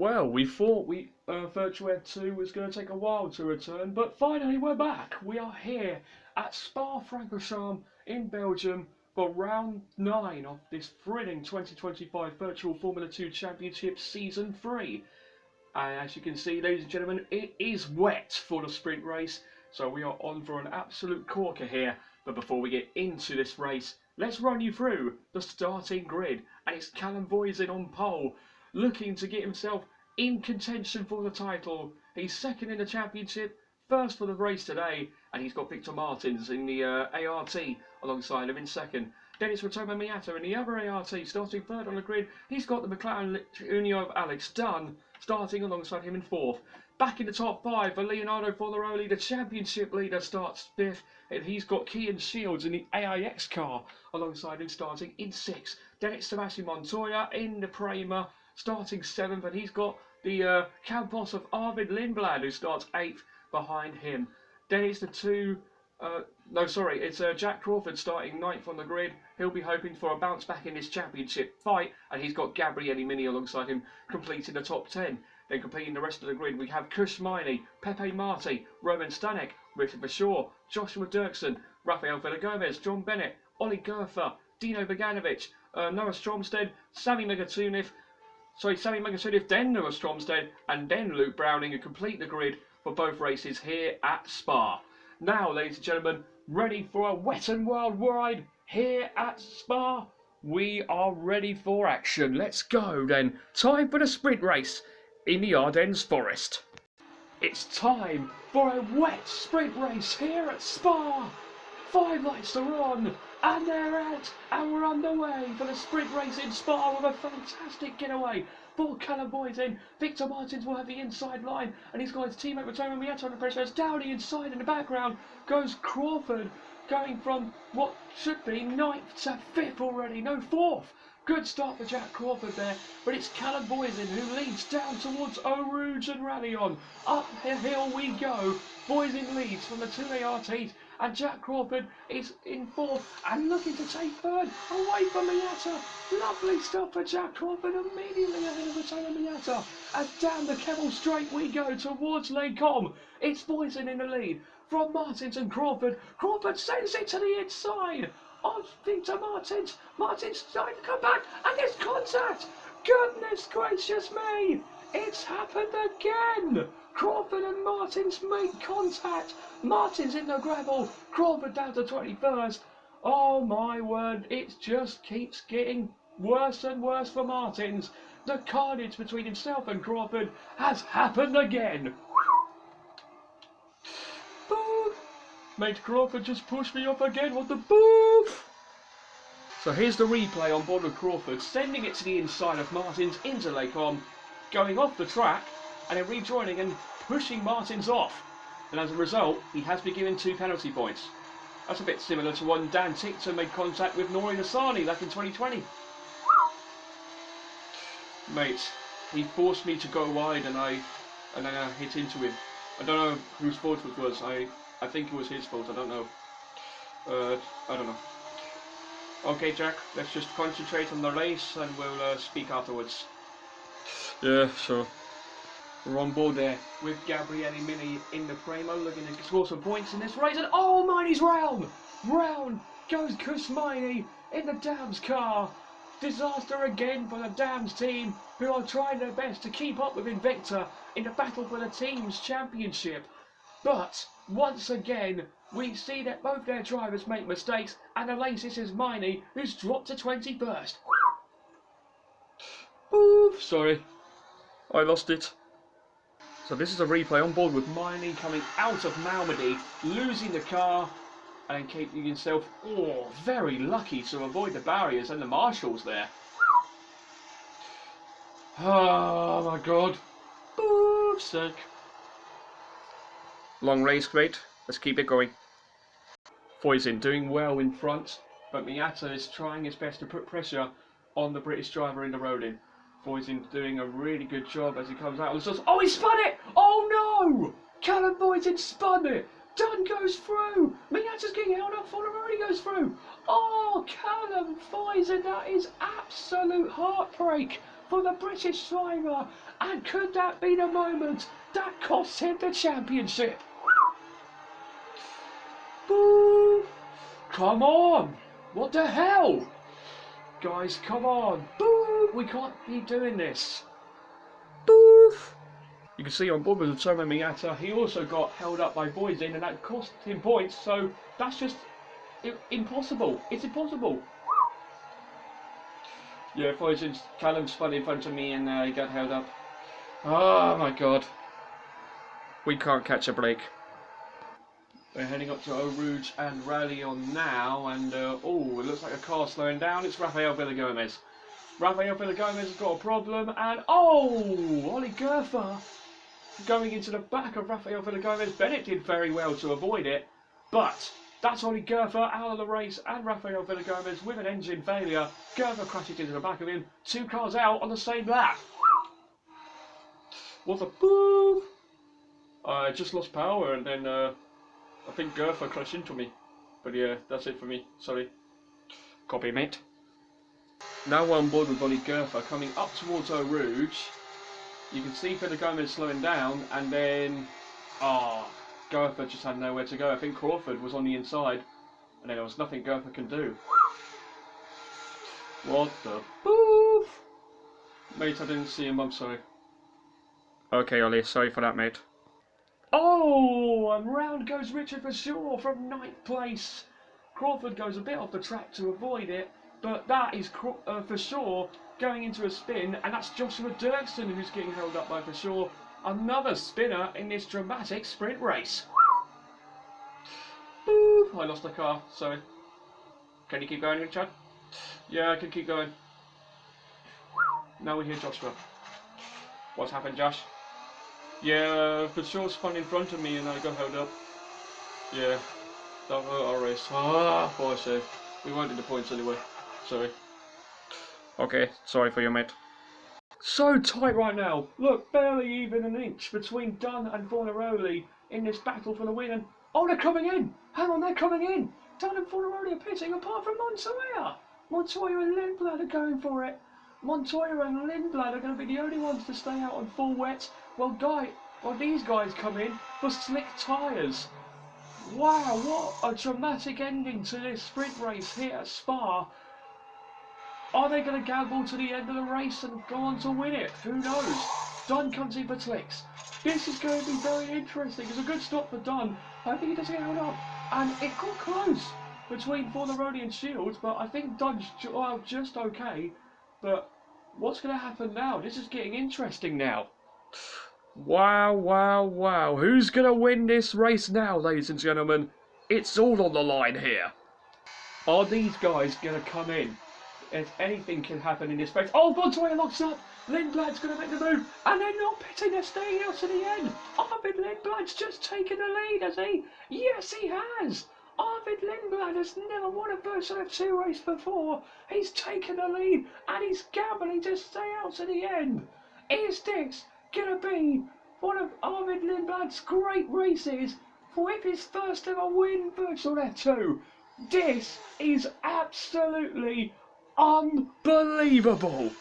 Well, we thought Virtual Ed 2 was going to take a while to return, but finally we're back. We are here at Spa-Francorchamps in Belgium for round 9 of this thrilling 2025 Virtual Formula 2 Championship Season 3. And as you can see, ladies and gentlemen, it is wet for the sprint race, so we are on for an absolute corker here. But before we get into this race, let's run you through the starting grid. And it's Callum Voisin on pole, looking to get himself in contention for the title. He's second in the championship, first for the race today, and he's got Victor Martins in the ART alongside him in second. Then it's Ratomo Miata in the other ART, starting third on the grid. He's got the McLaren Unio of Alex Dunn starting alongside him in fourth. Back in the top 5 for Leonardo Fornaroli, the championship leader, starts fifth, and he's got Kian Shields in the AIX car alongside him starting in sixth. Then it's Sebastian Montoya in the Prema starting seventh, and he's got the Campos of Arvid Lindblad who starts eighth behind him. Then it's it's Jack Crawford starting ninth on the grid. He'll be hoping for a bounce back in this championship fight, and he's got Gabriele Mini alongside him completing the top 10. Then completing the rest of the grid, we have Kush Miney, Pepe Marti, Roman Stanek, Richard Bashaw, Joshua Dirksen, Rafael Villagomez, John Bennett, Ollie Gerther, Dino Beganovic, Noah Stromsted, Sammy Megatunov, then Noah Stromsted, and then Luke Browning, who complete the grid for both races here at Spa. Now, ladies and gentlemen, ready for a wet and wild ride here at Spa? We are ready for action. Let's go then. Time for the sprint race in the Ardennes Forest. It's time for a wet sprint race here at Spa. 5 lights are on, and they're out, and we're underway for the sprint race in Spa with a fantastic getaway for Callum Voisin. Victor Martins will have the inside line, and he's got his teammate Ratomo Miata under pressure. As down the inside in the background goes Crawford, going from what should be 9th to 5th already, no 4th. Good start for Jack Crawford there, but it's Callum Voisin who leads down towards Eau Rouge and Rallion. Up the hill we go. Voisin leads from the 2 ARTs, and Jack Crawford is in 4th and looking to take 3rd away from Miata. Lovely stuff for Jack Crawford, immediately ahead of Ratomo Miata. And down the Kemmel Straight we go towards Les Combes. It's Voisin in the lead from Martins and Crawford. Crawford sends it to the inside of Victor Martins. Martins trying to come back, and there's contact. Goodness gracious me, it's happened again. Crawford and Martins make contact. Martins in the gravel, Crawford down to 21st. Oh my word, it just keeps getting worse and worse for Martins. The carnage between himself and Crawford has happened again. Mate Crawford just pushed me off again, what the boof! So here's the replay on board with Crawford, sending it to the inside of Martins into Les Combes, going off the track, and then rejoining and pushing Martins off. And as a result, he has been given 2 penalty points. That's a bit similar to when Dan Tickton made contact with Nori Nassani back in 2020. Mate, he forced me to go wide and then I hit into him. I don't know whose fault it was. I think it was his fault, I don't know. I don't know. Okay, Jack, let's just concentrate on the race and we'll speak afterwards. Yeah, sure. We're on board there with Gabriele Mini in the Premo, looking to score some points in this race. And oh, Miney's round! Round goes Kush Miney in the Dams car. Disaster again for the Dams team, who are trying their best to keep up with Invicta in the battle for the team's championship. But once again, we see that both their drivers make mistakes, and the latest is Miney, who's dropped to 21st. Oof, sorry, I lost it. So this is a replay on board with Miney coming out of Malmedy, losing the car, and keeping himself, very lucky to avoid the barriers and the marshals there. Oh my god. Oof, sick. Long race, great. Let's keep it going. Voisin doing well in front, but Miata is trying his best to put pressure on the British driver in the road-in. Voisin doing a really good job as he comes out. Oh, he spun it! Oh no! Callum Voisin spun it! Dunn goes through! Miata's getting held up, Fornaroli goes through! Oh, Callum Voisin, that is absolute heartbreak for the British driver. And could that be the moment that costs him the championship? Boo! Come on! What the hell? Guys, come on. Boo! We can't be doing this. Boo! You can see on board with the Tomo Miyata, he also got held up by Voisin, and that cost him points, so that's just impossible. It's impossible. Yeah, Voisin's Callum spun in front of me and he got held up. Oh my god. We can't catch a break. We're heading up to Eau Rouge and Rallion now, and oh, it looks like a car slowing down. It's Rafael Villagomez. Rafael Villagomez has got a problem, and oh, Ollie Gerfer going into the back of Rafael Villagomez. Bennett did very well to avoid it, but that's Ollie Gerfer out of the race, and Rafael Villagomez with an engine failure. Gerfer crashes into the back of him. 2 cars out on the same lap. What a boo! I just lost power, and then I think Gerfer crashed into me. But yeah, that's it for me. Sorry. Copy, mate. Now we're on board with Ollie Gerfer coming up towards Eau Rouge. You can see Villagomez slowing down, and then Gerfer just had nowhere to go. I think Crawford was on the inside, and then there was nothing Gerfer can do. What the boof? Mate, I didn't see him, I'm sorry. Okay, Ollie, sorry for that, mate. Oh, and round goes Richard Verschoor from 9th place. Crawford goes a bit off the track to avoid it, but that is Verschoor going into a spin, and that's Joshua Dirksen who's getting held up by Verschoor. Another spinner in this dramatic sprint race. Boop, I lost the car, sorry. Can you keep going, Richard? Yeah, I can keep going. Now we hear Joshua. What's happened, Josh? Yeah, Verschoor spun in front of me and I got held up. Yeah, that hurt our race. Ah, poor shame. We won't do the points anyway. Sorry. Okay, sorry for you, mate. So tight right now. Look, barely even an inch between Dunn and Fornaroli in this battle for the win. And oh, they're coming in. Hang on, they're coming in. Dunn and Fornaroli are pitting apart from Montoya. Montoya and Lindblad are going for it. Montoya and Lindblad are going to be the only ones to stay out on full wet. Well, these guys come in for slick tyres. Wow, what a dramatic ending to this sprint race here at Spa. Are they going to gamble to the end of the race and go on to win it? Who knows? Dunn comes in for slicks. This is going to be very interesting. It's a good stop for Dunn. I think he doesn't get held up. And it got close between Fornaroli and Shields, but I think Dunn's just okay. But what's going to happen now? This is getting interesting now. Wow, wow, wow. Who's going to win this race now, ladies and gentlemen? It's all on the line here. Are these guys going to come in? If anything can happen in this race. Oh, Montoya locks up. Lindblad's going to make the move. And they're not pitting, they're staying out to the end. Arvid Lindblad's just taken the lead, has he? Yes, he has. Arvid Lindblad has never won a Version of 2 race before. He's taken the lead and he's gambling to stay out to the end. Is this going to be one of Arvid Lindblad's great races with his first ever win Virtual F2? This is absolutely unbelievable.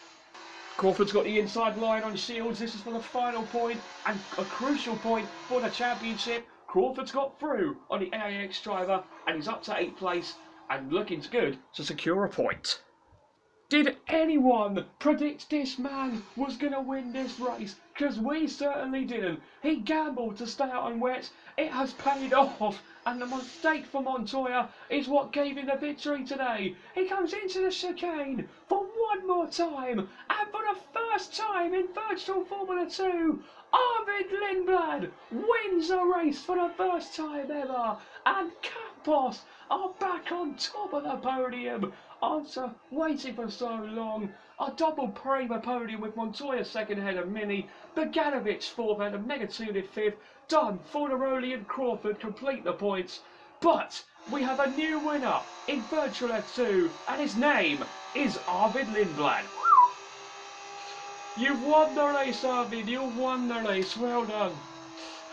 Crawford's got the inside line on Shields. This is for the final point and a crucial point for the championship. Crawford's got through on the AAX driver and he's up to 8th place and looking good to secure a point. Did anyone predict this man was going to win this race? Because we certainly didn't. He gambled to stay out on wet. It has paid off. And the mistake for Montoya is what gave him the victory today. He comes into the chicane for one more time. And for the first time in Virtual Formula 2, Arvid Lindblad wins a race for the first time ever. And Campos are back on top of the podium. After waiting for so long, a double Prima podium with Montoya second ahead of Mini, Beganovic fourth ahead of Negatunic fifth, Dunn, Fornaroli and Crawford complete the points. But we have a new winner in Virtual F2 and his name is Arvid Lindblad. You've won the race, Arvid, you've won the race, well done.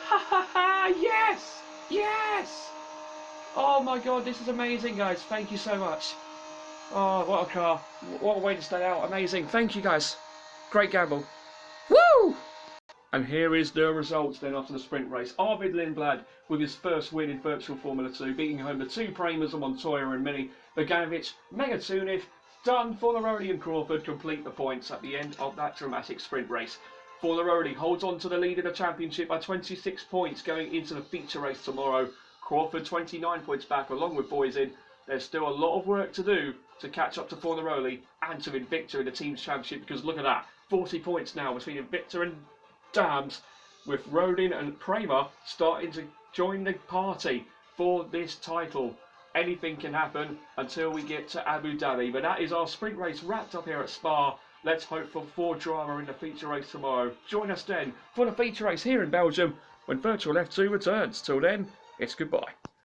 Ha ha ha, yes, yes. Oh my god, this is amazing guys, thank you so much. Oh, what a car. What a way to stay out. Amazing. Thank you, guys. Great gamble. Woo! And here is the results then after the sprint race. Arvid Lindblad with his first win in virtual Formula 2, beating home the two Premers of Montoya and Mini. Boganovic, Megatuniv, Dunn, Fornaroli and Crawford complete the points at the end of that dramatic sprint race. Fornaroli holds on to the lead of the championship by 26 points going into the feature race tomorrow. Crawford 29 points back along with Boyzin. There's still a lot of work to do to catch up to Fornaroli and to Invicta in the team's championship, because look at that, 40 points now between Invicta and Dams, with Rodin and Kramer starting to join the party for this title. Anything can happen until we get to Abu Dhabi, but that is our sprint race wrapped up here at Spa. Let's hope for more drama in the feature race tomorrow. Join us then for the feature race here in Belgium when Virtual F2 returns. Till then, it's goodbye.